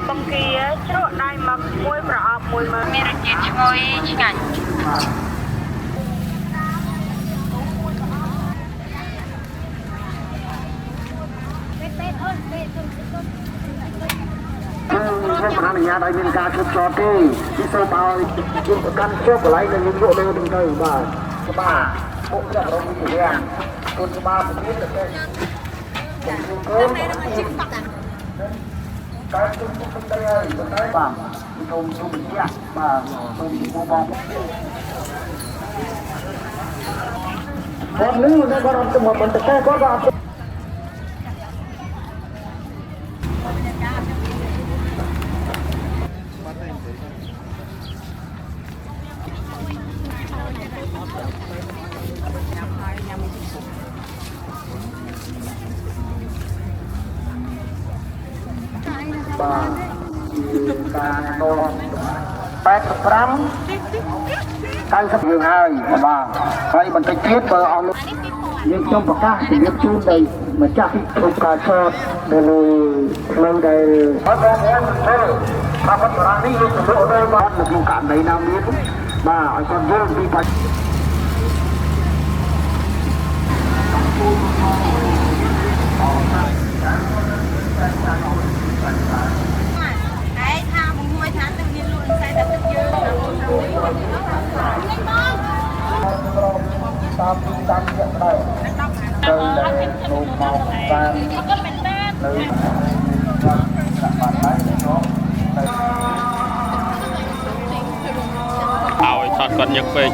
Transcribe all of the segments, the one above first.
បង្គាជ្រក់ដៃមកមួយប្រអប់មួយមើលមានរសជាតិឈ្ងុយឆ្ងាញ់ខ្ញុំមិនអនុញ្ញាតឲ្យមានការឈប់ចតទេពីសូមឲ្យយើងប្រកាន់ជាប់កន្លែងដែលយើងលក់លើនឹងទៅបាទមុខចាប់រងវិទ្យាគុណស្មារតីទៅតែការជុំមុខទៅហើយបាទសូមវិទ្យាបាទសូមបងបងគាត់នឹងគាត់អត់ទៅមកបន្តតែគាត់ក៏អត់បាទការត85 90យើងហើយបាទហើយបន្តិចទៀតបើអស់លោកយើងខ្ញុំប្រកាសជម្រាបជូនទៅម្ចាស់ក្រុមការឆតនៅលើផ្លូវដែលបងប្អូនទៅបាទបរានេះយើងទៅដល់បាទនៅក្នុងករណីណាមានបាទឲ្យគាត់យល់ពីបញ្ហាតាមទីតាំងជាក់ដែរទៅលោកមកបាននៅបាទហើយនោះឲ្យថតគាត់ញឹកពេក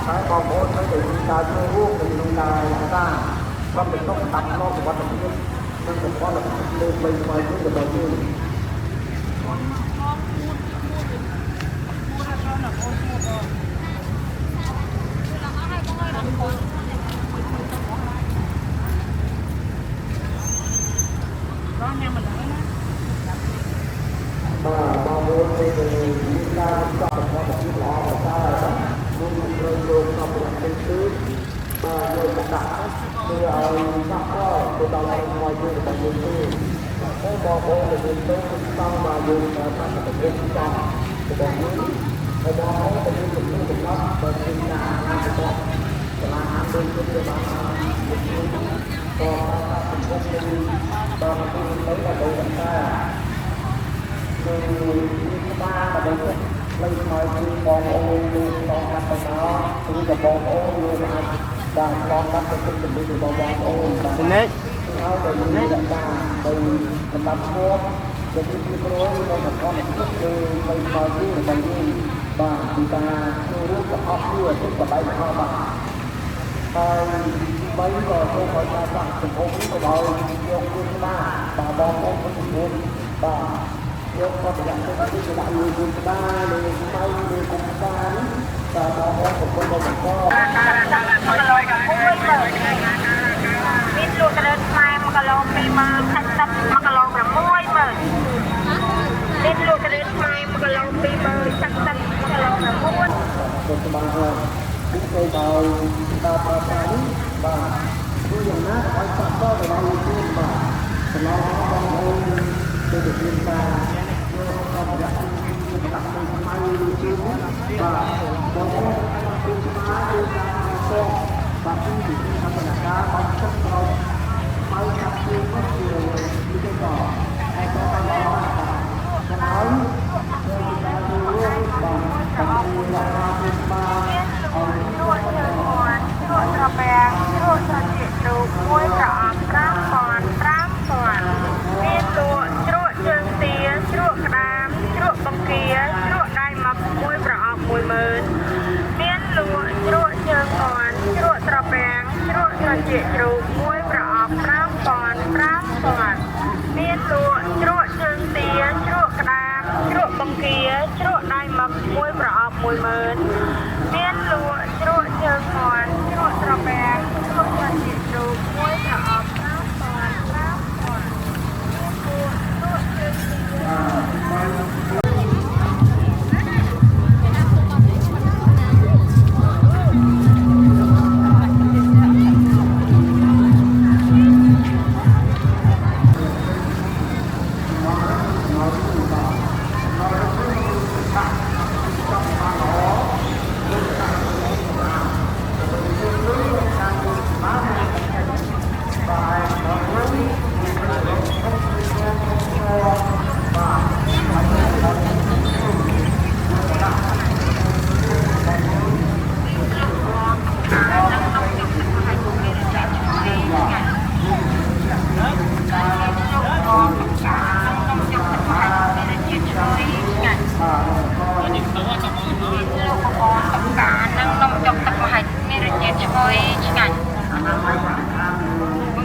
ហើយបងប្អូនត្រូវតែមានការចូលរួមក្នុងការសាងប្រតិបត្តិតាមលោកសុវត្ថិភាពនិងប្រព័ន្ធលើបីស្វ័យនេះរបស់យើងបងប្អូនមានការប្រកបរបស់ល្អប្រសើរលោកលោកក្នុងប្រទេសគឺបាទលោកដាក់គឺឲ្យដាក់ទៅដល់ឲ្យយើងរបស់យើងទេហើយបងប្អូនដែលមានទៅស្តង់មកយើងតាមប្រទេសចាស់របស់យើងហើយបងប្អូនដែលមានជំនឿកំណត់បើមានការអនុវត្តសាលាអានដូចជាបានក៏ចំពោះនឹងបងប្អូនទៅដល់ទៅថាគឺបានតែផ្លូវថ្មីគឺបងប្អូនលោកបងកាត់ទៅគឺក៏បងប្អូនលោកអាចបានឆ្លងកាត់ទៅជំនឿរបស់បងប្អូនបាទនេះហើយទៅនេះដាក់ទៅសម្រាប់ឈប់ជាទីគ្រួនៅក្នុងកម្មវិធីគឺផ្លូវថ្មីគឺរបស់យើងបាទពីការចូលរួមប្រកបគឺអត់បដិបត្តិបាទហើយ mấy còn không phải là rằng tình huống của đội yêu quân ba và bom bom của tình huống và yêu con phải làm cho cái đại yêu quân ba để bay để cùng ba và bom bom của quân đội mình cóមានលក់ត្រឹមខ្មែរ1គីឡូ20000ខាត់ទឹក1គីឡូ60000មានលក់ត្រឹមខ្មែរ1គីឡូ20000ខាត់ទឹក1គីឡូ60000 một cái bàn hàng chúng tôi vào chúng ta vào cái và tôi nhận nát quan trọng đó là bao nhiêu tiền mà nó bao nhiêu tôi được liên gia tôi không phải đặt tôi đặt tôi bao nhiêu tiền và có tôi má tôi ra con và tôi chỉ tham gia cá bằng chất không bao nhiêu tiền có nhiều như thế đó hay có cái đó là nói tôi ta luôn bằng bằng là ba ជ្រក់ជើងមាន់ជ្រក់ត្រពាំងជ្រក់សាច់ជ្រូកមួយប្រអប់5000មានលក់ជ្រក់ជើងទាជ្រក់ក្តាមជ្រក់បង្គាជ្រក់ដៃមកមួយប្រអប់10000មានលក់ជ្រក់ជើងមាន់ជ្រក់ត្រពាំងជ្រក់សាច់ជ្រូកមួយប្រអប់5000មានលក់ជ្រក់ជើងទាជ្រក់ក្តាមជ្រក់បង្គាជ្រក់ដៃមកមួយប្រអប់10000មានលក់ជ្រក់ជើងមាន់ជ្រក់ត្រពាំងជ្រក់សាច់ជ្រូកមួយប្រអប់5000មានលក់បបរតុកកានិងនំចុកទឹកម្ហិចមានរសជាតិឈ្ងុយឆ្ងាញ់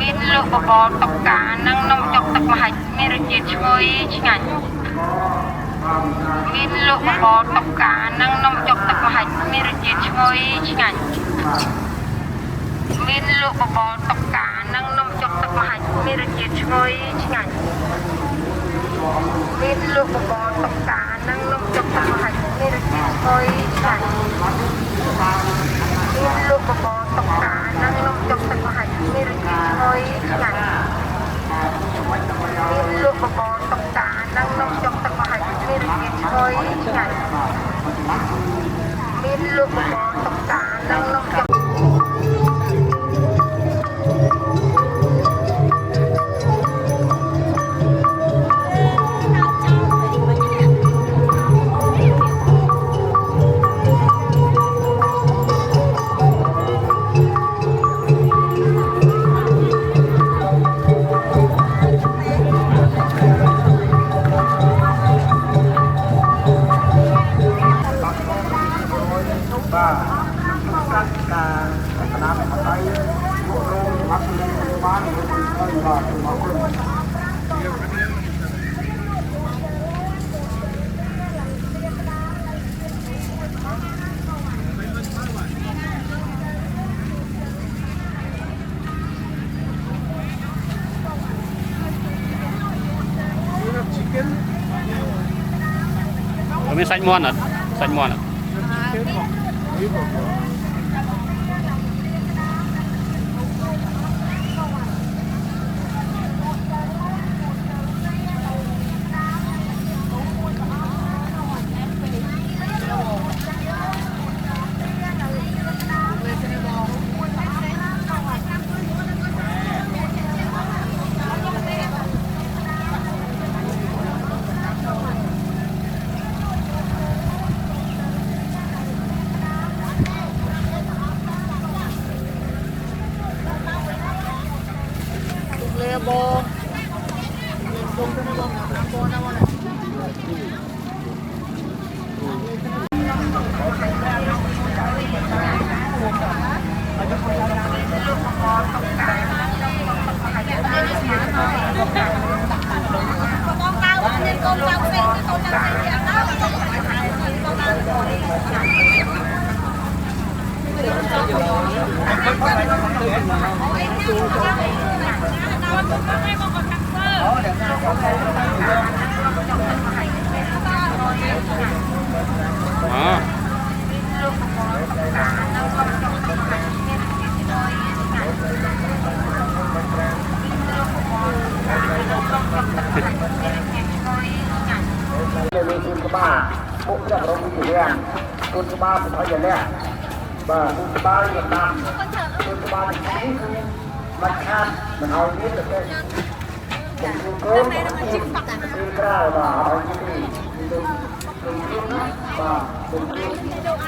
មានលក់បបរតុកកានិងនំចុកទឹកម្ហិចមានរសជាតិឈ្ងុយឆ្ងាញ់មានលក់បបរតុកកានិងនំចុកទឹកម្ហិចមានរសជាតិឈ្ងុយឆ្ងាញ់មានលក់បបរតុកកានិងនំចុកទឹកម្ហិចមានរសជាតិឈ្ងុយឆ្ងាញ់មានលក់បបរតុកកានិងនំចុកទឹកម្ហិចមានរសជាតិឈ្ងុយឆ្ងាញ់មានលក់បបរតុកកានិងនំចុកទឹកម្ហិចមានរសជាតិឈ្ងុយឆ្ងាញ់មានលក់បបរតុកកានិងនំចុក មានសាច់មាន់អត់សាច់មាន់អត់ Hãy subscribe cho kênh Ghiền Mì Gõ để không bỏ lỡ เลยคุณกบ้าพวกเจ้าเราอยู่เนี่ยคุณกบ้าผมเขาอย่างเนี้ยบ้าคุณกบ้าอย่างนั้นคุณกบ้าอย่างนี้คือมันขาดมันเอาเนี้ยแต่เป็นคุณโก้คุณกล้าบ้าเอาที่นี่คุณบ้าคุณ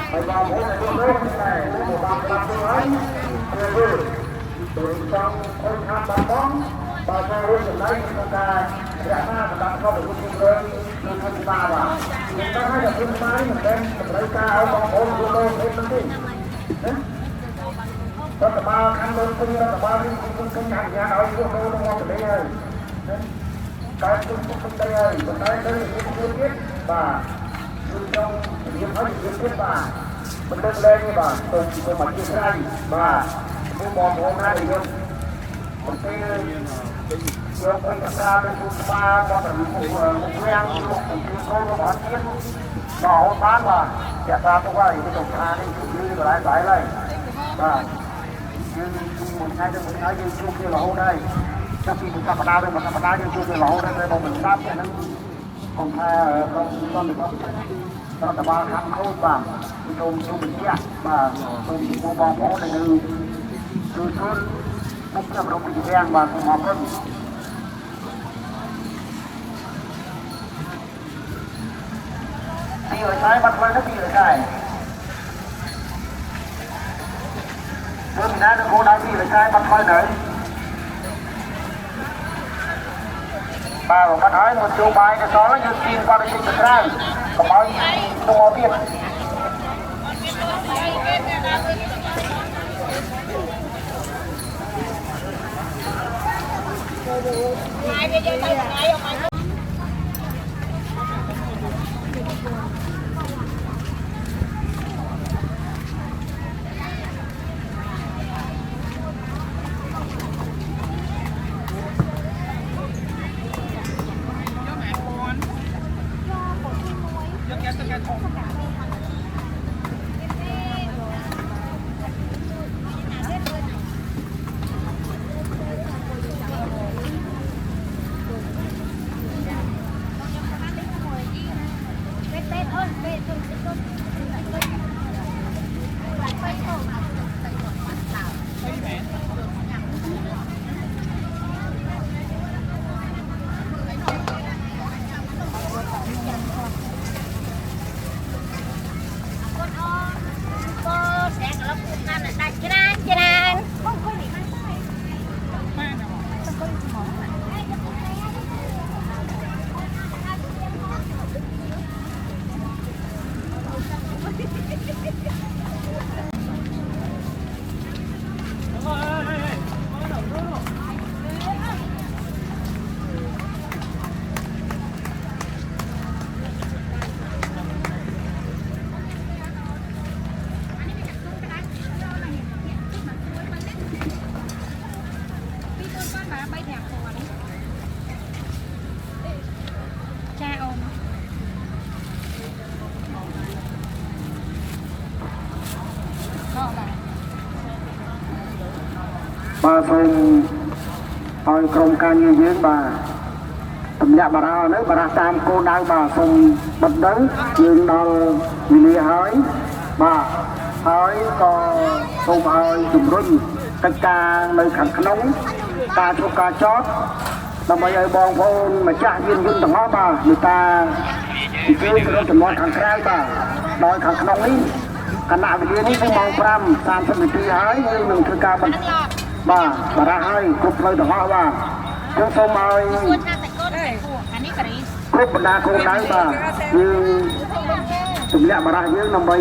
ไปบ้าผมคุณโก้ได้คุณบ้าบ้าด้วยคือตัวจังคนทำบ้าบ้องบ้าจะรู้สึกไรคุณกายอยากหน้าบ้าเข้าไปคุณโก้คุณทำบ้าบ้าคุณต้องให้กับคุณบ้านี่มันเป็นรายการเอาของผมคุณโก้เป็นมันดิรัฐบาลคันเดินคุณรัฐบาลนี่คุณทำงานเอาคุณโก้ต้องมองไปเลยการคุณคุณได้เลยคุณได้เลยคุณคุณคิดบ้าคุณต้องยิ่งเขายิ่งคิดบ้ามันเดินเลยนี่บ้าตรงตรงมันยิ่งไรบ้าผู้มองผมนะดิคุณผมเป็นยกเป็นกาเป็นคุณบ้าก็เป็นผู้เลี้ยงลูกเป็นเขาก็บอกคิดต่อบ้านบ้าจะตามตัวว่าอยู่ตรงทางนี่คือยืนหลายสายเลยบ้ายืนมันใช้จะมันใช้ยืนช่วงที่เราได้ถ้าพี่มันธรรมดาเลยมันธรรมดายืนช่วงที่เราได้เลยเราเหมือนซ้ำแค่นั้นของแท้ต้องต้องเป็นรัฐบาลทำเขาบ้างตรงตรงเป็นเนี้ยบ้าตรงที่มองผมเลยคือชุดมุกเกี่ยวกับโรงพยาบาลบ้างมองเพิ่มตีเลยใช้บัตรไว้ก็ตีเลยใช่เรื่องนั้นโคได้ตีเลยใช้บัตรไว้ไหนบ้าบัตรไว้หมดโจบายจะซ้อนแล้วยืนกินก็ได้กินเป็นร่างกระเป๋าตัวเบี้ยbà phùng hồi công can như dưới bà tầm nhà bà ra nếu bà ra tam cô đang bà phùng bật đấng dương đo vì hỏi bà hỏi có phùng hỏi chùm rung tất cả nơi khẳng nóng ca cho ca chót là bây giờ bọn phôn mà chắc viên viên tầng hóa bà người ta thì chơi cái đó tầm nói khẳng khai bà đòi khẳng nóng điขณะเดี๋ยวนี้ที่มองพรำ30 ปีหายหนึ่งคือการบ้าบาราให้กรุบเลยแต่ว่าจงส่งมาครบบรรดาคนได้บ้ายืนตุ่มยาบารายืนนำไป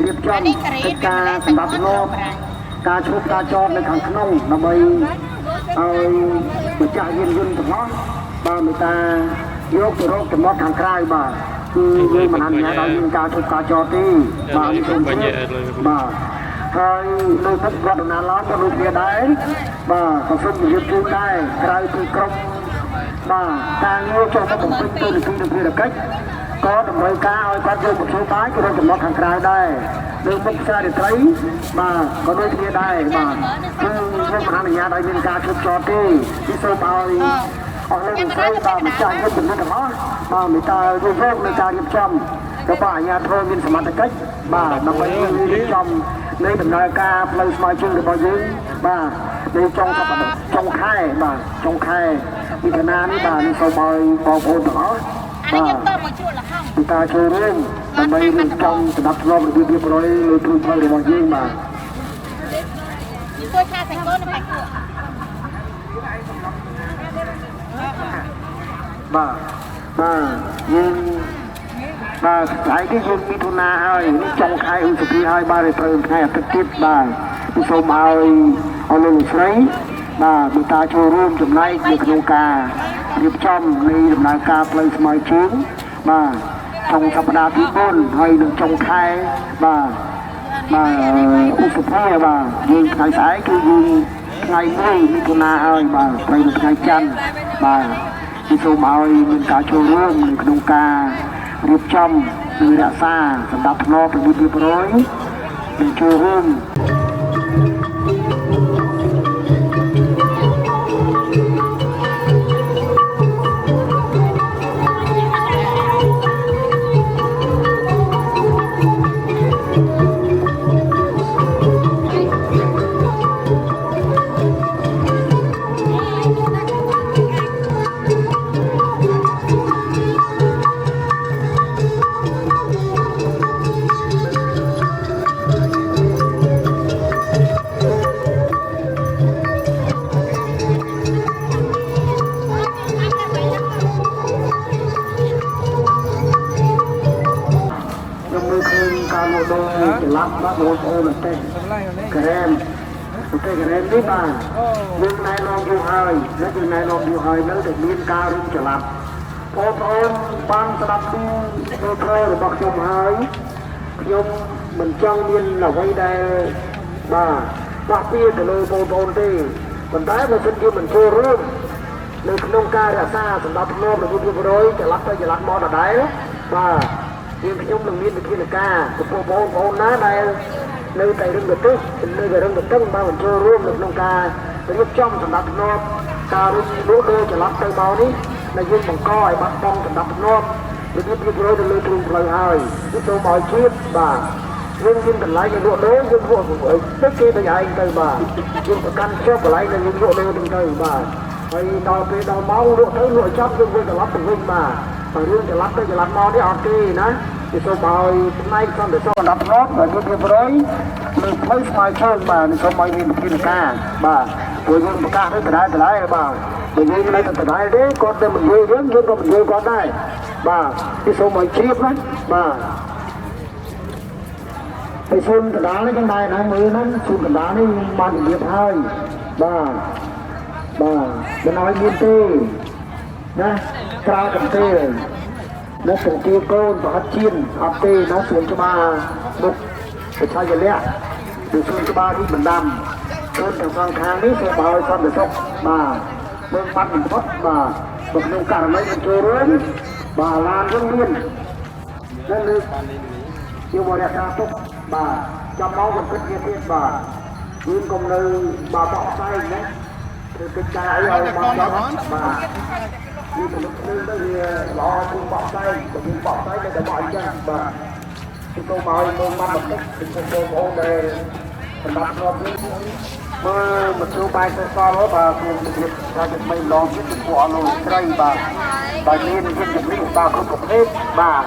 เรียบจำเป็นการสำหรับโลกการชุบการจอดในขังขนมนำไปเอาไปจ่ายยืนยืนแต่ว่าบ้าเมตา យកទៅរកចំណត់ខាងក្រៅបាទគឺយើងមិនអនុញ្ញាតឲ្យមានការធ្វើការចោទទេបាទសូមជម្រាបបាទហើយនៅទឹកវត្តណាឡោក៏ដូចគ្នាដែរបាទក៏សូមជម្រាបជូនដែរក្រៅពីក្រុមបាទការងារចូលមកបំពេញទូនាទីនិងភារកិច្ចក៏តម្រូវការឲ្យគាត់យកមធ្យោបាយទៅរកចំណត់ខាងក្រៅដែរលើមុខផ្សាររាត្រីបាទក៏ដូចគ្នាដែរបាទគឺយើងមិនអនុញ្ញាតឲ្យមានការឈប់ចោទទេគឺសូមឲ្យអស់លោកស្រីបាទម្ចាស់យុទ្ធនាទាំងអស់បាទមេត្តាយកយកនៅការរៀបចំរបស់អាជ្ញាធរមានសមត្ថកិច្ចបាទដើម្បីរៀបចំនៃដំណើរការផ្លូវស្មៅជើងរបស់យើងបាទនៅចុងខែបាទចុងខែមិថុនានេះបាទសូមឲ្យបងប្អូនទាំងអស់បាទពីការចូលរួមដើម្បីរៀបចំសម្រាប់ធ្លាប់របៀបរៀបរយលើទ្រូងផ្លូវរបស់យើងបាទជួយថាតែកូននៅផែគួរបាទយើងបាទថ្ងៃនេះយើងមិថុនាហើយនេះចុងខែឧសភាហើយបាទត្រូវថ្ងៃអាទិត្យទៀតបាទសូមឲ្យលោកស្រីបាទមេត្តាចូលរួមចំណែកនៅក្នុងការរៀបចំនៃដំណើរការផ្លូវស្មៅជើងបាទtrong សប្តាហ៍ទី4ហើយនឹងចុងខែបាទឧសភាបាទយើងថ្ងៃស្អែកគឺយើងថ្ងៃ1មិថុនាហើយបាទត្រូវនៅថ្ងៃច័ន្ទបាទគឺសូមឲ្យមានការចូលរួមនៅក្នុងការរៀបចំនិងរក្សាសម្ដាប់ធ្នាប់របៀបរៀបរយនិងចូលរួម បងប្អូនតែក្រែមនេះបាទយើងណែនាំយូរហើយនៅតែមានការរួមច្រឡំបងប្អូនបានស្ដាប់ពីព្រឹត្តិរបស់ខ្ញុំហើយខ្ញុំមិនចង់មានអ្វីដែលបាទបាក់ពីទៅលើបងប្អូនទេប៉ុន្តែបើសិនជាមិនចូលរួមនៅក្នុងការរក្សាសម្ដាប់ធ្នាប់របស់រៀបរយច្រឡំទៅច្រឡំមកដដែលបាទខ្ញុំនឹងមានវិធានការចំពោះបងប្អូនណាដែលនៅតែរឹងទៅនៅតែរឹងទៅបានបញ្ចូលរួមនៅក្នុងការរៀបចំសម្ដាប់ធ្នាប់ការរៀបដូរច្រឡំទៅមកនេះដែលយើងបង្កឲ្យបាត់បង់សម្ដាប់ធ្នាប់របៀបរៀបរយទៅលើទ្រូងផ្លូវហើយគឺសូមឲ្យជាតិបាទយើងមានកន្លែងលក់ដូរយើងលក់ទៅគេទៅឯងទៅបាទយើងប្រកាន់ខ្ជាប់កន្លែងដែលយើងលក់ដូរទៅបាទហើយដល់ពេលដល់ម៉ោងលក់ទៅលក់ចប់យើងវិញត្រឡប់ទៅវិញបាទរឿងច្រឡំទៅច្រឡំមកនេះអត់ទេណាគឺសូមឲ្យផ្នែកសន្តិសុខសម្រាប់ធ្នាប់ហើយរៀបរយលើផ្លូវស្មៅជើងបាទសូមឲ្យមានវិធានការបាទព្រោះយើងប្រកាសទៅដដែលបាទបើយើងនៅតែដដែលទេគាត់ទៅមិនយល់យើងក៏មិនយល់គាត់ដែរបាទគឺសូមឲ្យជ្រាបណាបាទហើយសូមកណ្ដាលនេះចឹងដែរណាមើលហ្នឹងសូមកណ្ដាលនេះបានជំរាបហើយបាទមិនឲ្យមានទេណាក្រៅកំទេនៅសង្កេតកូនប្រហិតជាតិអត់ទេណាសួនច្បារមុខវិទ្យាល័យឬសួនច្បារនេះបណ្ដាំកូនទាំងសងខាងនេះសូមឲ្យសន្តិសុខបាទមើលបាត់បំផុតបាទក្នុងករណីមិនចូលរួមបាទឡានយើងមាននៅលើជាវរៈការទុកបាទចាំមកបន្តិចទៀតបាទយើងកុំនៅបាទបោកផ្សាយណាធ្វើកិច្ចការអីឲ្យមកដល់បាទវាទៅទៅវាល្អជាងបោកផ្សាយទៅយើងបោកផ្សាយទៅបោកអញ្ចឹងបាទគឺទៅមកឲ្យមើលបាត់បន្តិចពីបងប្អូនដែលសម្រាប់គ្រាប់នេះមើលមកជួបបាយទៅសល់បាទខ្ញុំជម្រាបថាจะไม่ឡងទៀតពីពួកអលោកស្រីបាទមានជំរាបបាទគ្រប់ប្រភេទបាទ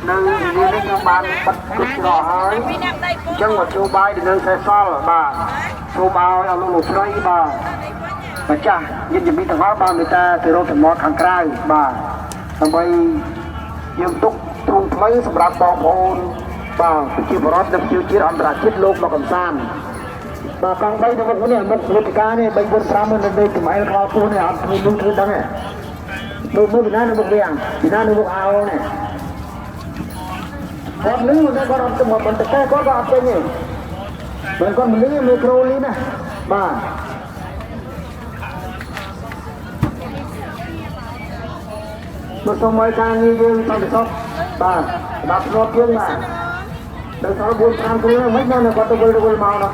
នៅនេះខ្ញុំបានបិទគ្រប់ច្រកហើយអញ្ចឹងមកជួបបាយនៅសេសល់បាទសូមឲ្យអលោកស្រីបាទម្ចាស់ញាតិញទាំងអស់បានមេត្តាទៅរកចំណត់ខាងក្រៅបាទដើម្បីយើងទុកទ្រូងផ្លូវសម្រាប់បងប្អូនបាទប្រជាពលរដ្ឋនិងប្រជាជាតិអន្តរជាតិលោកមកកំសាន្តបាទកង់3ទៅមុខនេះមុខវេទិកានេះ3 4 5នៅលើកម្អែលខោពោះនេះអត់ធ្វើលុយធ្វើដឹងទេ มือปีนั้นมือเรียงปีนั้นมือเอาเนี่ยพอนึกมันก็รำตัวมันแต่แค่ก็เอาไปเนี่ยมันก็มันนี่มีโครลีนะบ้ามันสมัยการนี้ยังต้องชอบบ้าดับรถยังไงแต่ถ้าบุญทางตรงนี้ไม่น่าจะก็ต้องไปเมาเนาะ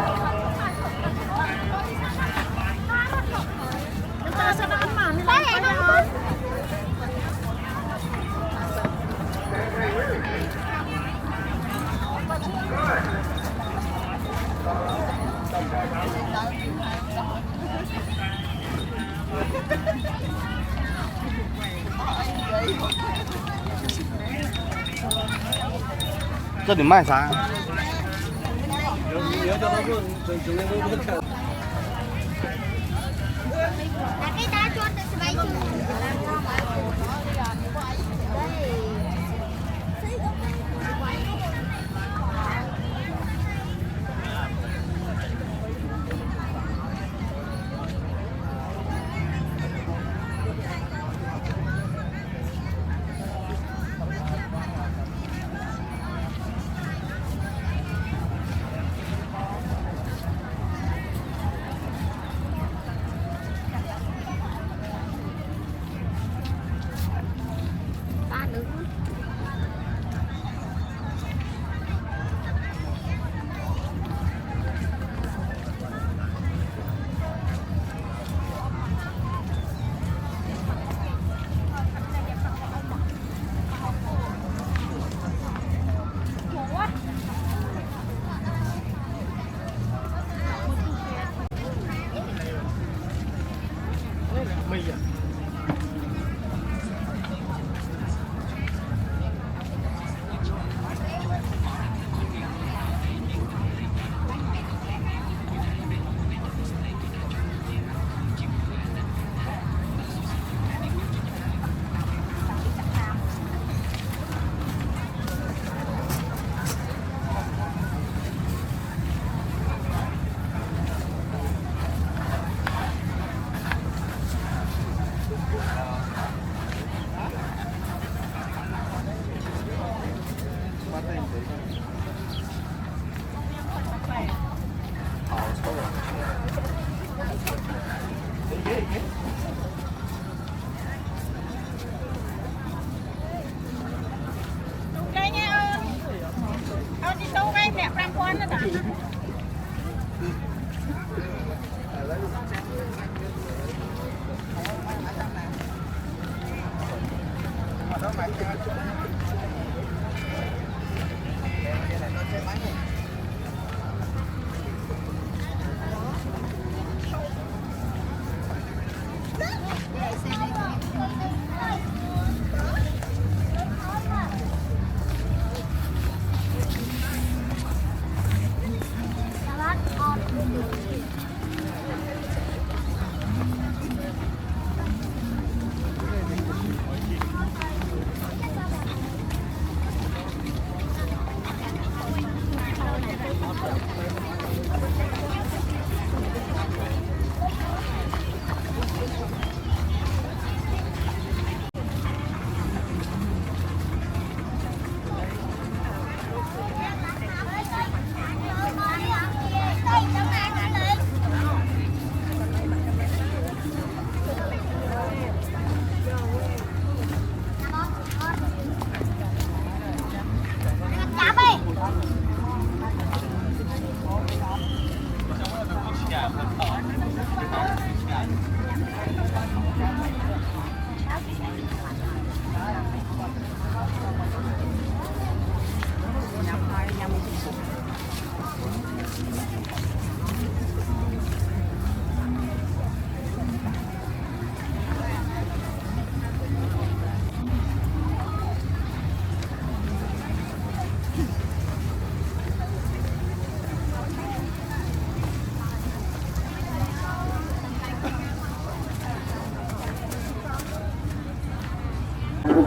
这得卖啥？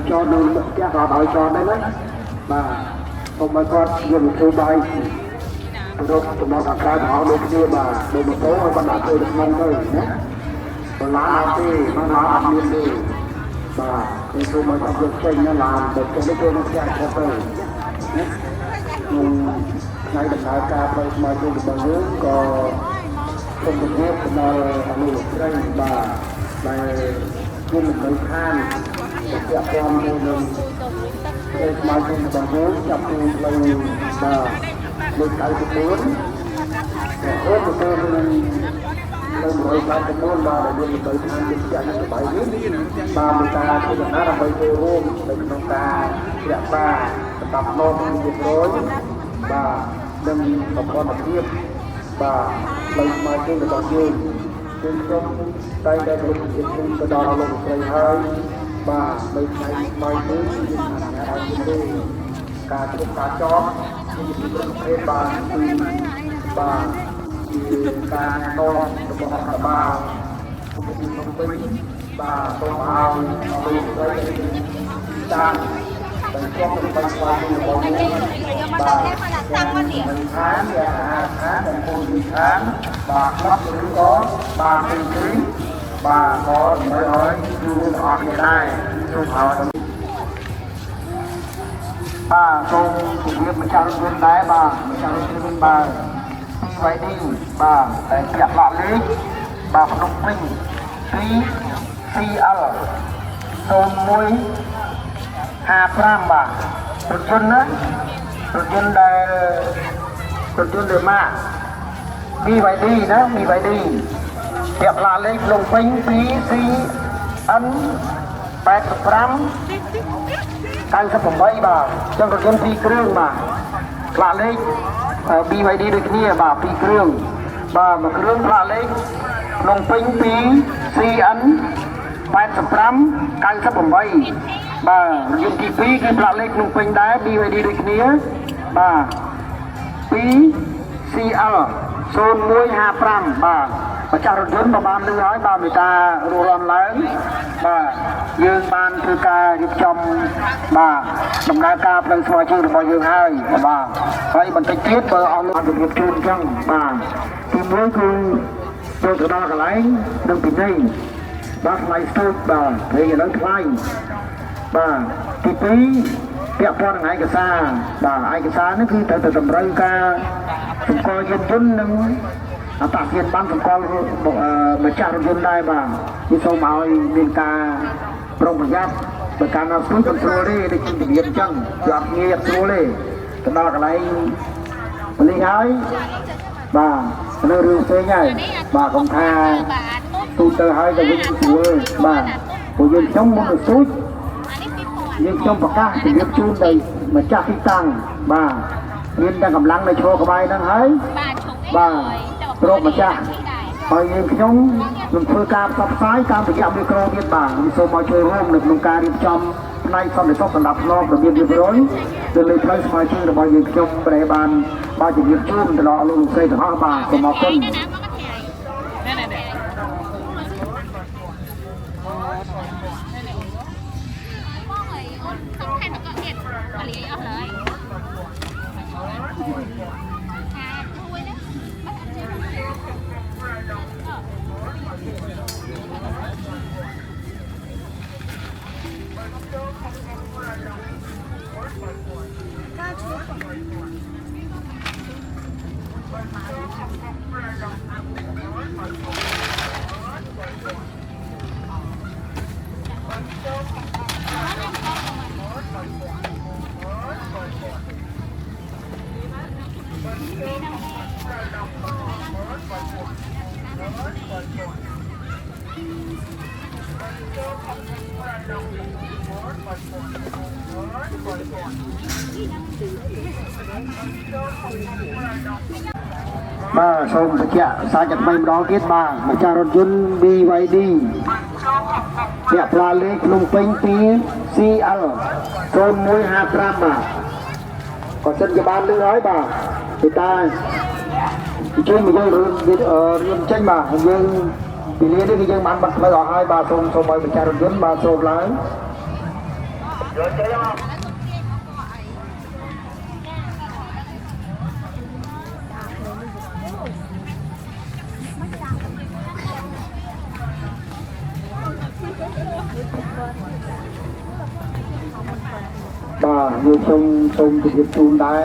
cho đường các họ đợi cho đấy đấy mà không phải con dùng thư bay rồi tụi nó đặt ra họ được kia mà được một số ở bên đặt tôi được ngon thôi nhé còn lá nào thì nó ăn miên đi បាទគឺសូមឲ្យអត់យកចេញណាឡានទៅចូលក្នុងផ្ទះទៅថ្ងៃដំណើរការផ្លូវថ្មីជើងរបស់យើងក៏សូមជម្រាបដល់អនុលោកស្រីបាទដែលគុំនៅខាងពាក់ព័ន្ធនឹងផ្លូវថ្មីជើងរបស់យើងចាប់ពីផ្លូវបាទលេខ94រហូតទៅនឹងនៅ189បាទដែលយើងទៅខាងទីផ្សារសបាយនេះបាទមានការធ្វើដំណើរដើម្បីចូលរួមនៅក្នុងការរក្សាសម្ដាប់ធ្នាប់រៀបរយបាទនិងប្រព័ន្ធភាពបាទផ្លូវថ្មីជើងរបស់យើងគឺខ្ញុំតែងតែរំលឹកទៅដល់លោកស្រីហើយបាទនៅថ្ងៃថ្មីនេះយើងអនុញ្ញាតឲ្យទៅការជិះការចតពីប្រទេសបាទគឺបាទជាការតបរបស់រដ្ឋបាលពីក្នុងវិញបាទសូមឲ្យលោកស្រីតាមបញ្ចុះរបស់ស្វាមីរបស់យើងបាទមិនខានយ៉ាងខានដែលពលវិខានបាទខ្លះឬក៏បាទពីទីបាទក៏មិនឲ្យជួបអស់គ្នាដែរសូមឲ្យបាទសូមជម្រាបម្ចាស់រថយន្តដែរបាទម្ចាស់រថយន្តបាទពីវ៉ៃឌីបាទតែចាក់ឡក់លេខបាទភ្នំពេញ 2CL 0155បាទរថយន្តណារថយន្តដែលម៉ាក BYD ណា BYD ចាក់ឡក់លេខភ្នំពេញ 2CN 85 98បាទចឹងរថយន្ត2គ្រឿងបាទផ្លាកលេខ BYD ដូចគ្នាបាទ2គ្រឿងបាទមួយគ្រឿងផ្លាកលេខភ្នំពេញ 2CN 85 98បាទរថយន្តទី2គឺផ្លាកលេខភ្នំពេញដែរ BYD ដូចគ្នាបាទ 2CL 0155បាទម្ចាស់រថយន្តបានលឺហើយបាទមេត្តារស់រាន់ឡើងបាទយើងបានធ្វើការរៀបចំបាទដំណើរការផ្លូវស្វ័យជើងរបស់យើងហើយបាទហើយបន្តិចទៀតបើអស់លោកជំរាបជូនអញ្ចឹងបាទទី1គឺចូលទៅដល់កន្លែងនឹងពីនេះបាទថ្លៃស្ទូចបាទព្រេងឥឡូវថ្លៃបាទទី2ពាក់ព័ន្ធនឹងឯកសារបាទឯកសារនេះគឺត្រូវតែតម្រូវការសម្គាល់យានយន្តនិងអត្តសញ្ញាណប័ណ្ណសម្គាល់ម្ចាស់រថយន្តដែរបាទគឺសូមឲ្យមានការប្រុងប្រយ័ត្នបើការណាស្ទួយមិនស្រួលទេដូចជំរាបអញ្ចឹងវាអត់ងាយអត់ស្រួលទេទៅដល់កន្លែងប៉ូលីសហើយបាទនៅរឿងផ្សេងហើយបាទកុំថាទូទៅហើយទៅវិញស្រួលបាទពួកយើងខ្ញុំមុនទៅទូចយើងខ្ញុំប្រកាសជំរាបជូនទៅម្ចាស់ទីតាំងបាទមានតែកម្លាំងនៅឈរក្បែរហ្នឹងហើយបាទព្រមម្ចាស់ហើយយើងខ្ញុំនឹងធ្វើការផ្សព្វផ្សាយតាមរយៈមីក្រូទៀតបាទសូមឲ្យជួយរួមនៅក្នុងការរៀបចំផ្នែកសន្តិសុខសម្រាប់ភ្នំរបៀបរៀបរយទៅលើផ្លូវស្វ័យជើងរបស់យើងខ្ញុំប្រែបានបាទជំរាបជូនទៅដល់លោកស្រីទាំងអស់បាទសូមអរគុណបាទសូមបញ្ជាក់សារចាត់ថ្មីម្ដងទៀតបាទម្ចាស់រថយន្ត BYD ពាក់ផ្លាកលេខភ្នំពេញ 2CL 0155បាទក៏សិនជាបានលឺហើយបាទពីតាជួយមកយើងរៀនចេញបាទយើងពីលានេះគឺយើងបានបាត់ផ្លូវអស់ហើយបាទសូមឲ្យម្ចាស់រថយន្តបាទសូមឡើងយកចេញមក យើងខ្ញុំសូមជម្រាបជូនដែរ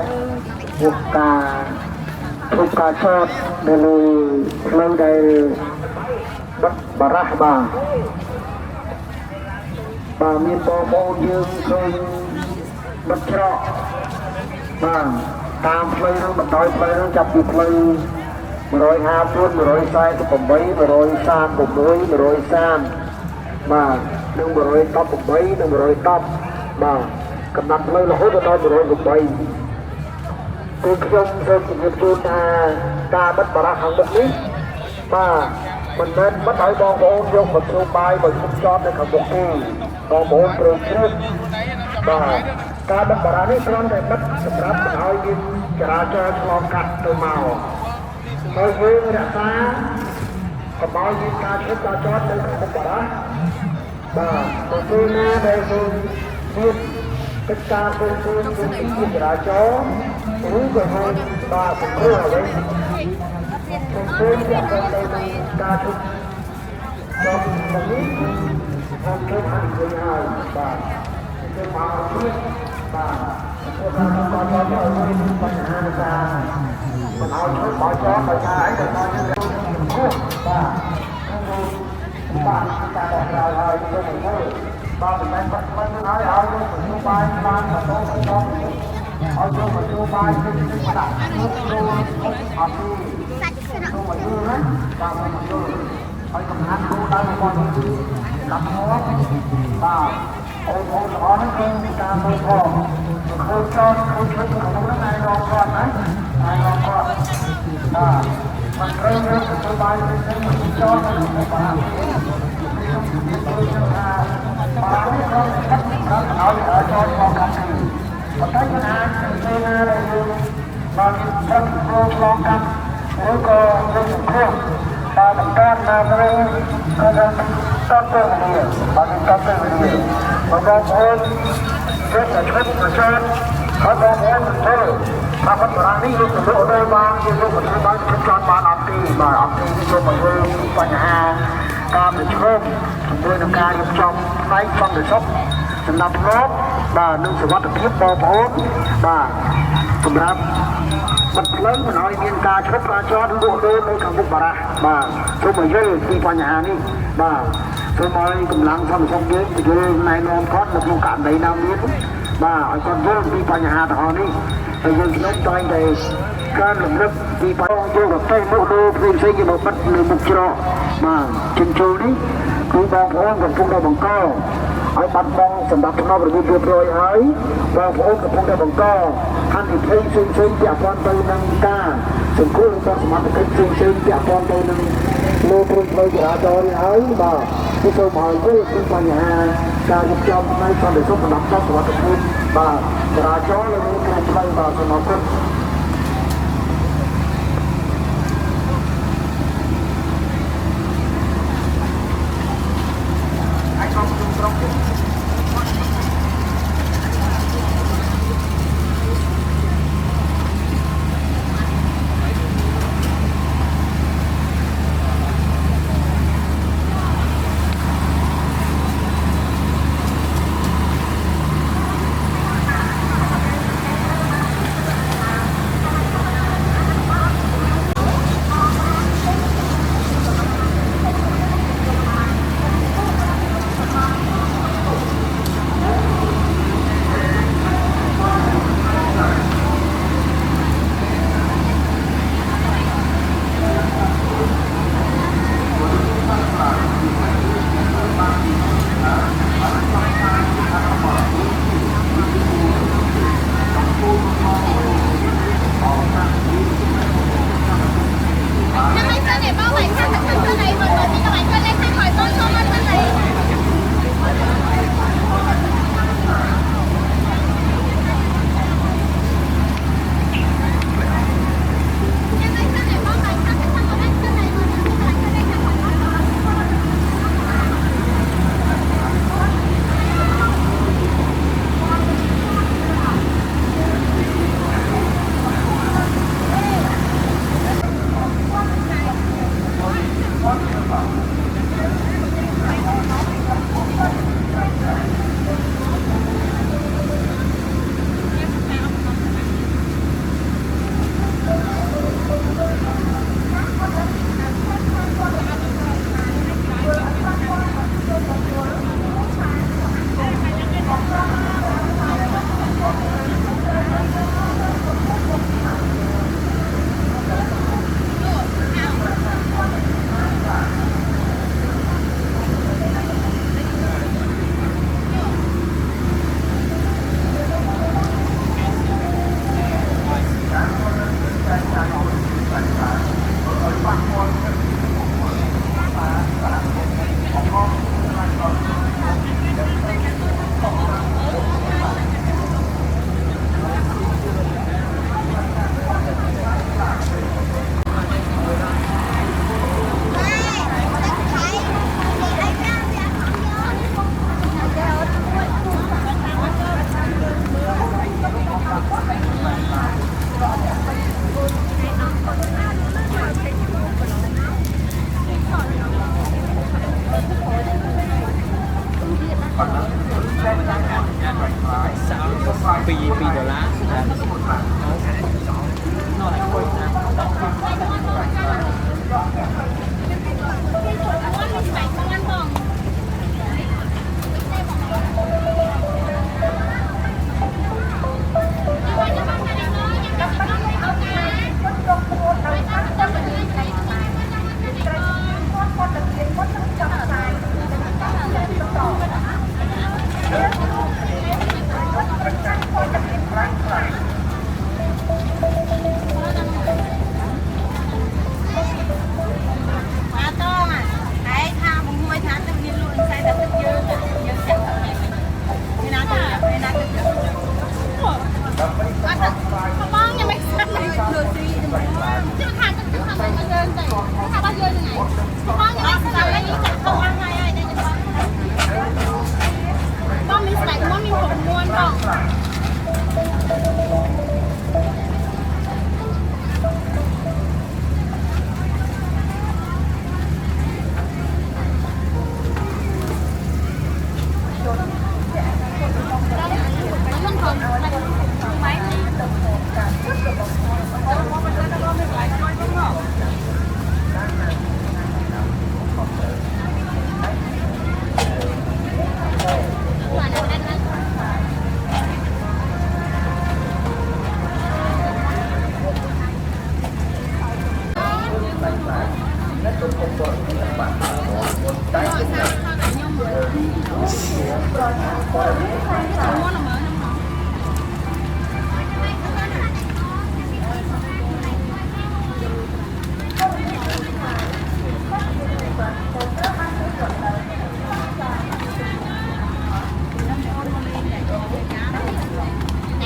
ពួកការធ្វើការចតនៅលើផ្លូវដែលបារះបាទមានបងប្អូនយើងឃើញបិទច្រកបាទតាមផ្លូវនោះបណ្ដោយផ្លូវនោះចាប់ពីផ្លូវ154 148 136 130បាទនិង118និង110បាទកំណត់ផ្លូវរហូតដល់108គឺខ្ញុំសូមជម្រាបជូនថាការបិទបារះខាងមុខនេះបាទមិនមែនបិទឲ្យបងប្អូនយកមធ្យោបាយមកជិះចតនៅខាងមុខទេបងប្អូនត្រូវជ្រើសបាទការបិទបារះនេះគ្រាន់តែបិទសម្រាប់មិនឲ្យមានចរាចរណ៍ឆ្លងកាត់ទៅមកហើយយើងរក្សាកុំឲ្យមានការឈប់ចតនៅខាងមុខបារះបាទទៅពេលណាដែលយើងមានកិច្ចការផ្សេងៗជាចរាចរណ៍ឬក៏ហើយបាទព្រោះអ្វីផ្សេងៗជាក់ស្ដែងទៅការឈប់ដល់នេះខ្ញុំគិតថានិយាយហើយបាទគឺមកទៀតបាទពួកការបន្តទៅឲ្យមានបញ្ហានៃការមិនឲ្យឈប់បោះចោលដោយសារអីដោយសារយើងគោះបាទការដោះស្រាយហើយទៅមិនទៅបាទមិនមែនបាត់មិនហើយឲ្យយើងទៅបាយបានបន្តទៅឲ្យយើងទៅបាយទៅដាក់ទៅអត់ទីសាច់ស្នាក់ទៅមកយូរណាបាទមកយូរហើយកំហាត់គោដល់របស់យើងដាក់មកបាទអូនល្អណាស់គឺការមើលផងឃើញចោលឃើញឈុតក្នុងនោះណែរងគាត់ណាណែរងគាត់បាទមិនត្រូវយើងទៅបាយទៅមិនចោលទៅបាទខ្ញុំនិយាយទៅថាបាទនេះក៏កាត់ឲ្យចោលផងកាត់ទៅប៉ុន្តែមិនអាចទៅណាដែលយើងបានប្រឹងប្រែងឆ្លងកាត់ឬក៏យើងខុសបាទបន្តណាទៅក៏ต้องតបទៅនេះបាទតបទៅនេះបងប្អូនrất là thích mà chơi có con em mình thôi mà con bà đi luôn từ độ đây ba nhưng lúc mà tôi bán cho bạn học thì bà học thì tôi mà tôi vào nhà cam để chơi tôi là ca nhập trong máy trong để shop thành lập lớp bà nâng sự bắt được tiếp bao vốn bà sầm rạp bật lớn mà nói viên ca chất ra cho những bộ đôi mấy thằng bà ra bà tôi mà chơi đi vào nhà đi bà tôi mới cầm lăng xong dưới thì tôi này nó có được một cản đấy nào biết bà còn vô đi vào nhà họ đi thìយើងខ្ញុំតែងតែការលំលឹកពីបងយកប្រទេសមកដូរផ្សេងៗគេមកបិទនៅមុខច្រកបាទជញ្ជូននេះគឺបងប្អូនកំពុងតែបង្កឲ្យបាត់បង់សម្រាប់ក្នុងរបៀបរៀបរយហើយបងប្អូនកំពុងតែបង្កហានិភ័យផ្សេងៗពាក់ព័ន្ធទៅនឹងការសង្គ្រោះរបស់សមត្ថកិច្ចផ្សេងៗពាក់ព័ន្ធទៅនឹងលើព្រំផ្លូវចរាចរណ៍នេះហើយបាទគឺសូមឲ្យយល់ពីបញ្ហាការរៀបចំផ្នែកសន្តិសុខសម្រាប់សុខភាពបាទចរាចរណ៍លើព្រំផ្លូវបាទសូមអរគុណ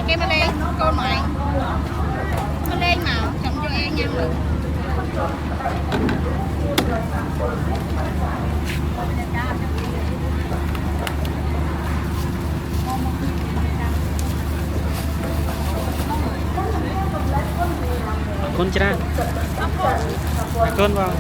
cái mà lên con mày nó lên mà chồng cho em nhăn được con chả con vào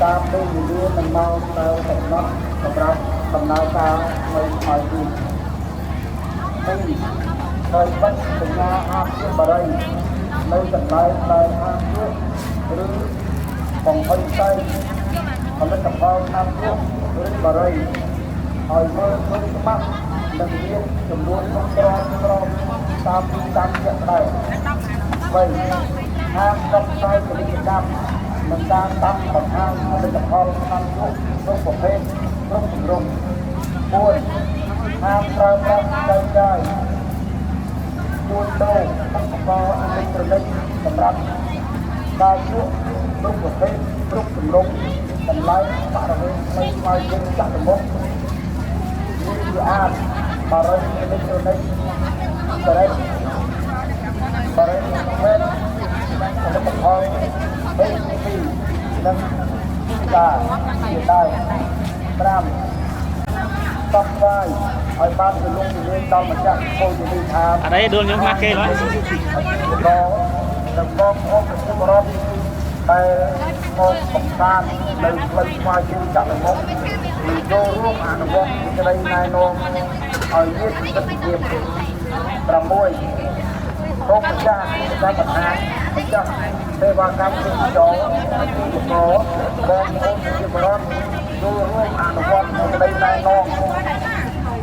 តាមពេលវេលានឹងមកទៅកំណត់សម្រាប់ដំណើរការនៅហើយទៀតហើយបាត់សញ្ញាអាពាហ៍បរិយនៅកន្លែងដែលអាពាហ៍ឬបង្ហុយផ្សេងផលិតផលអាពាហ៍ឬបរិយហើយមើលឃើញច្បាស់នឹងមានចំនួនគ្រប់គ្រាន់តាមទីតាំងជាក់ស្ដែង3ហាងផ្សព្វផ្សាយពាណិជ្ជកម្មនឹងការតាមបង្ហាញផលិតផលតាមរូបគ្រប់ប្រភេទគ្រប់ទម្រង់4ហាងប្រើប្រាស់ដៃកាយ4ដូរឧបករណ៍អេឡិចត្រូនិកសម្រាប់ការលក់គ្រប់ប្រភេទគ្រប់ទម្រង់តម្លៃបរិវេណថ្មីស្មើយើងចាក់ទៅមុខនេះគឺអាចបរិវេណអេឡិចត្រូនិកបរិវេណផលិតផល ACP និងការជាដៃ5តបស្វាយឲ្យបានទៅលំទៅលេងដល់ម្ចាស់ពលនិយាយថាអីដួលខ្ញុំខ្មាស់គេឡើយក៏ដំបងអបសុបរដ្ឋដែលមកកំសាន្តនៅផ្លូវស្វាយជើងចាក់មុខចូលរួមអនុវត្តសេចក្តីណែនាំឲ្យមានប្រសិទ្ធភាព6រោគម្ចាស់ដែលបញ្ហាម្ចាស់សេវាកម្មទេសចរទីបកបងប្អូនជាបរិបទចូលរួមអនុវត្តសេចក្តីណែនាំ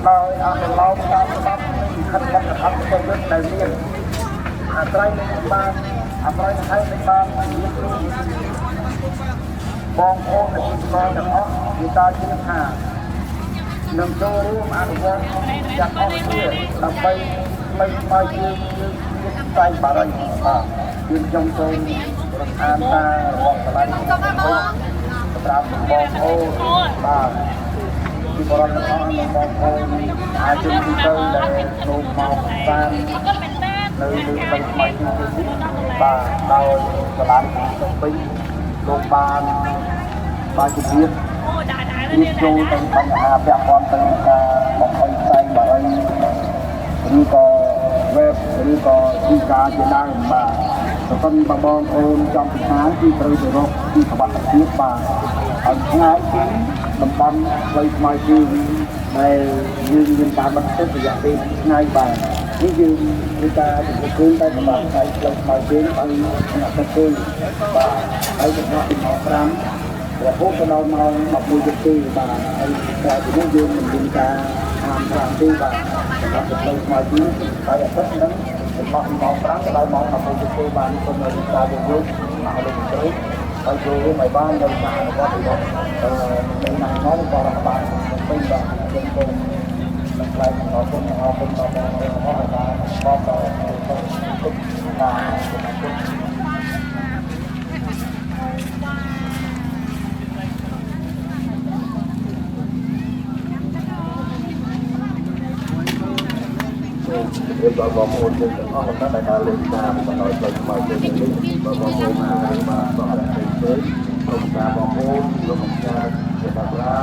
ដោយអនុលោមតាមច្បាប់ខិតខំអភិវឌ្ឍដែលមានអាស្រ័យនឹងបានអាស្រ័យនឹងហើយនឹងបានបងប្អូនជាបរិបទទាំងអស់និយាយជឿថានឹងចូលរួមអនុវត្តយ៉ាងអស់គ្នាដើម្បីមិនឲ្យយើងស្វែងបរិយបាទយើងចង់ចូលរកអានតារបស់កន្លែងសម្រាប់បងប្អូនបាទពីបរិយទាំងអស់បងប្អូនអាចជិះទៅដែលចូលមកតាមនៅលើថ្មីនេះបាទដោយកន្លែងទៅពេញលោកបាន bài trực tiếp đi vô tớiបញ្ហាពាក់ព័ន្ធទៅការបំពេញផ្សាយបរិយាឬក៏ web ឬក៏ទីការជាដើមបាទប្រសិនបើបងប្អូនចង់ពិសាគឺត្រូវទៅរកទីសុវត្ថិភាពបាទឲ្យឆ្ងាយពីតំបន់ផ្លូវថ្មើរជើងដែលយើងមានការបន្ទប់រយៈពេលឆ្ងាយបាទនេះយើងមានការជំរុញតែសម្រាប់ផ្លូវថ្មើរជើងឲ្យអ្នកទៅគោលបាទហើយចំណាក់ពីម៉ោង5រហូតដល់ម៉ោង11:00បាទហើយក្រៅពីនេះយើងមិនមានការហាម5ទេបាទសម្រាប់ផ្លូវថ្មើរជើងហើយអាទិត្យហ្នឹងចំណាក់ពីម៉ោង5ដល់ម៉ោង11:00បាទនេះក៏នៅការយកយកមកលើកទៅហើយចូលរួមឲ្យបានដោយការអនុវត្តរបស់នៅណានោះក៏រដ្ឋបាលពេញបាទយើងគង់នឹងផ្លែของគុណរបស់គុណរបស់របស់បានបបដល់គុណការយើងបងប្អូនយើងទាំងអស់ហ្នឹងដែលការលេងតាមបណ្ដោយផ្លូវថ្មើរជើងនេះបងប្អូនអាចបានបរិយាកាសទៅក្រុមការបងប្អូនលោកម្ចាស់ជាតារា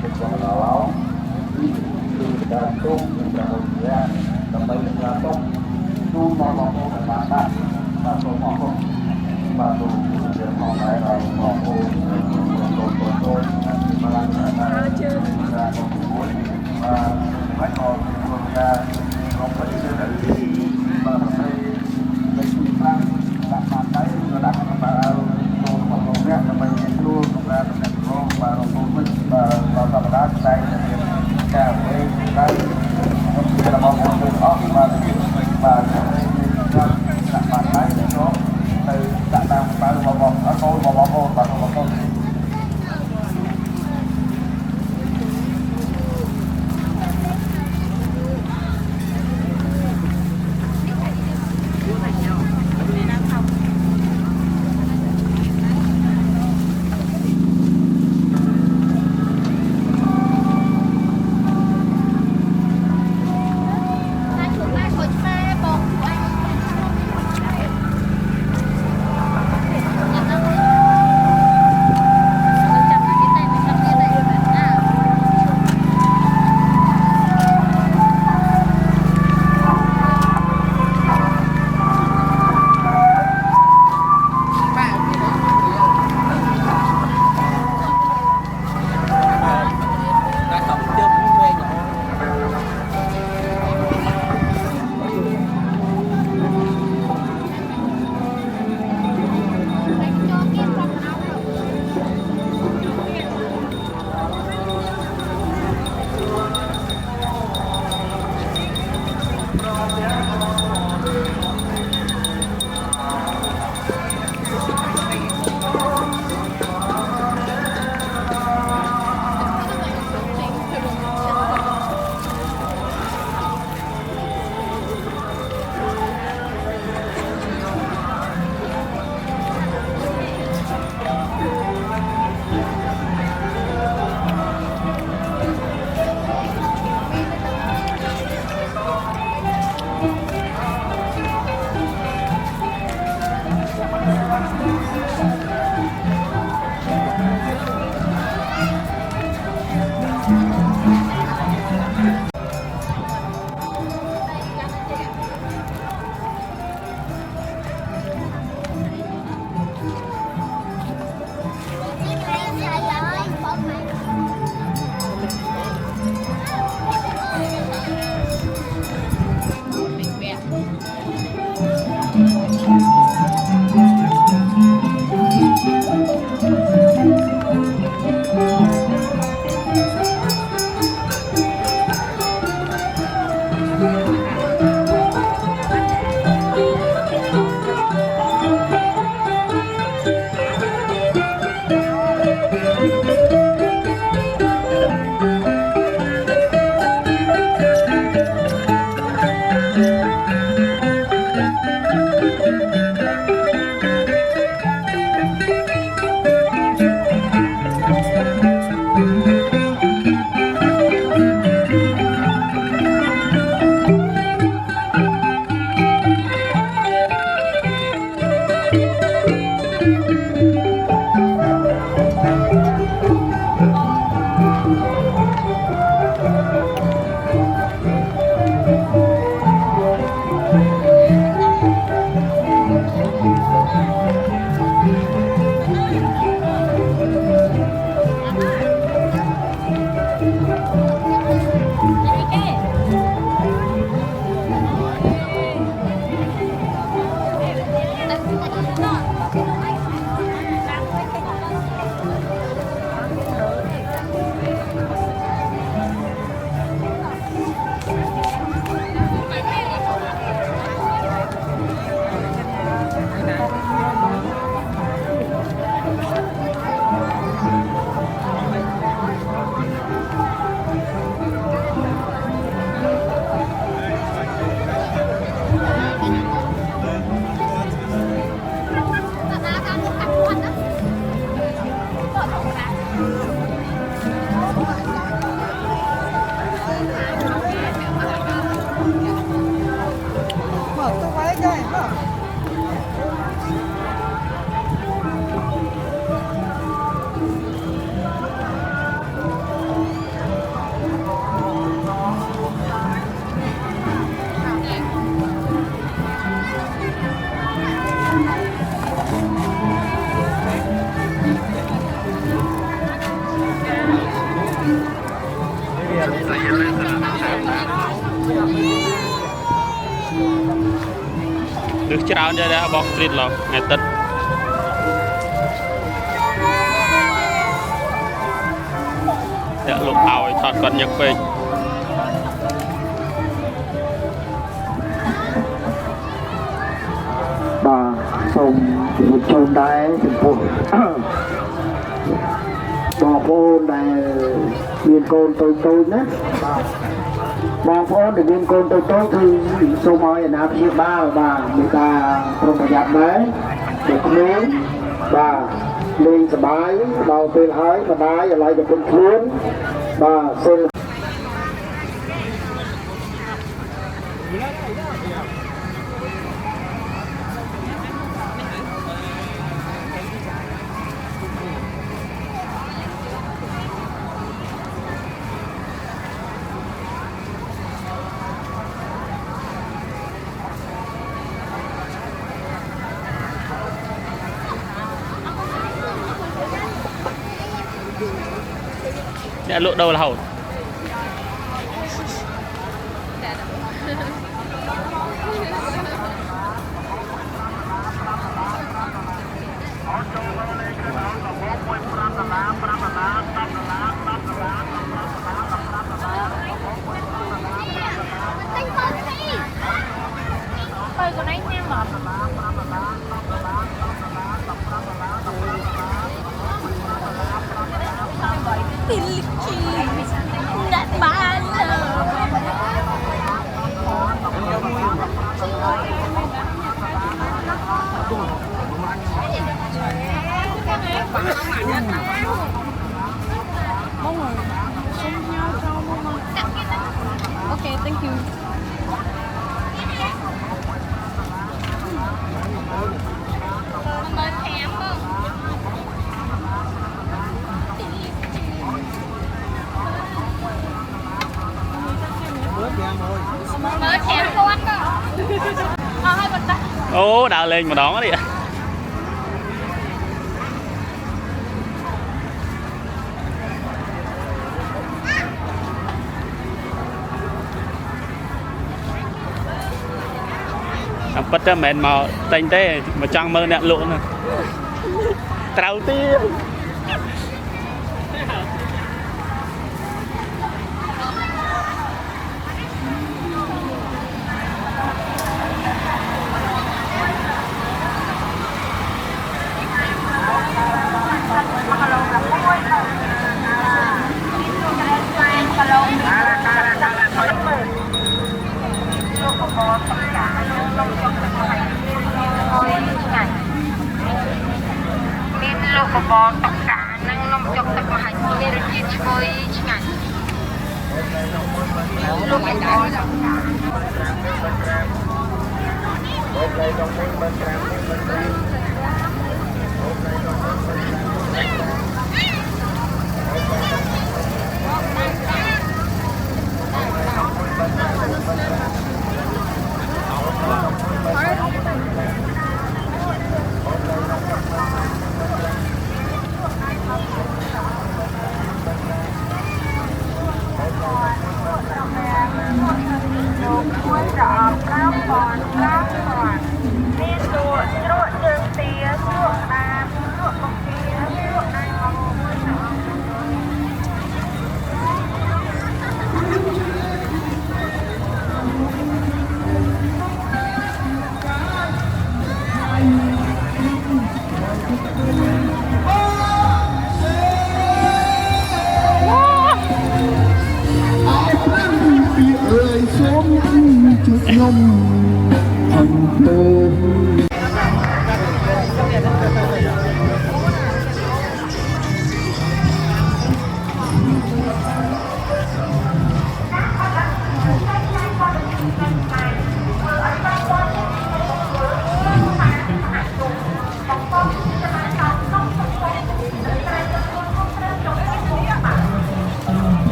ជាបងឡោគឺការទុំការរយៈដើម្បីនឹងការទុំទូមកបងប្អូនបានបាទសូមអរគុណបាទលោកជាផងដែរដល់បងប្អូនបងបានការជឿការបងប្អូនបាទហើយក៏លោកការของประเทศไทยมาในช่วงกลางดักมาได้ระดับมาเอาโตของเราเนี่ยทำไมยังรู้ของเราแต่ก็มาเราโตมันเราทำได้ได้แก้ไว้ได้ต้องจะมองมองดูออกมาดักมาได้เนาะtừดักตามไปมองมองเอาโตมองมองมองมอง được chào cho đã bọc street lọ ngày tết đã lục ảo thọt còn nhật về bà xong một chôn đáy thành phố bà phôn này viên côn tôi nè bà phôn để viên côn tôi thì số mọi nào chia ba bà người ta không phải giặt đấy được miếng bà lên sờ bái đầu tiên hái và đái và lại được con cuốn bà xin đã lộ đầu là hậu Ơi còn anh em mà Đặt bán Okay, thank you. Mới thèm luôn đó. Hai mình đó. ô đào lên mà đón đi ạ bắt ra mền màu tênh thế mà trăng mơ nè lộn nè trào tiên Bò bò tất cả năng nông chọc tất cả hành vi được diệt trôi ngành lúc này đã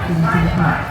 Hãy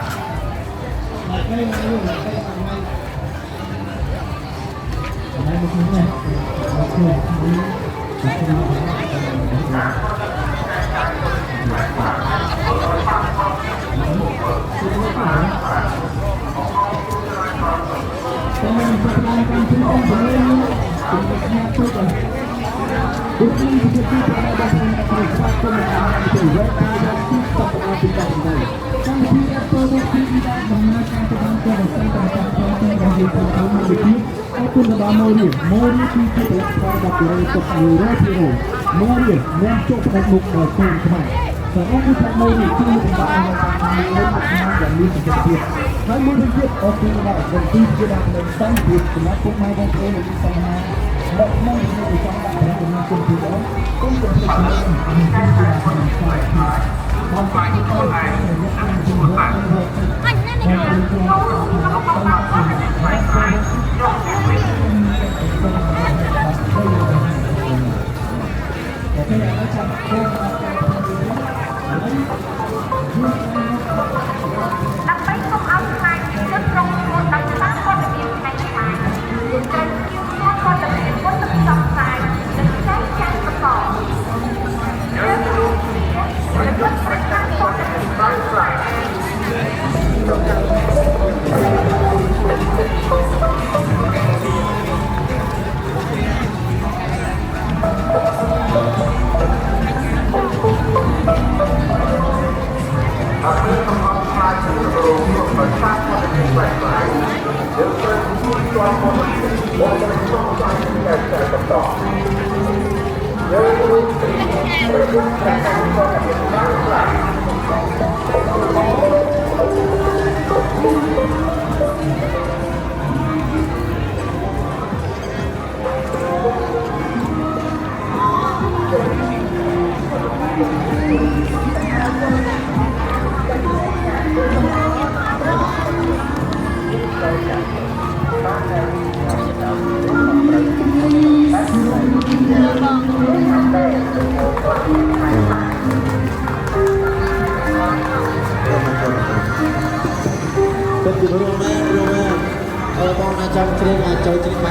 subscribe cho kênh Ghiền Mì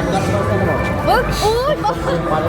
Gõ để không bỏ lỡ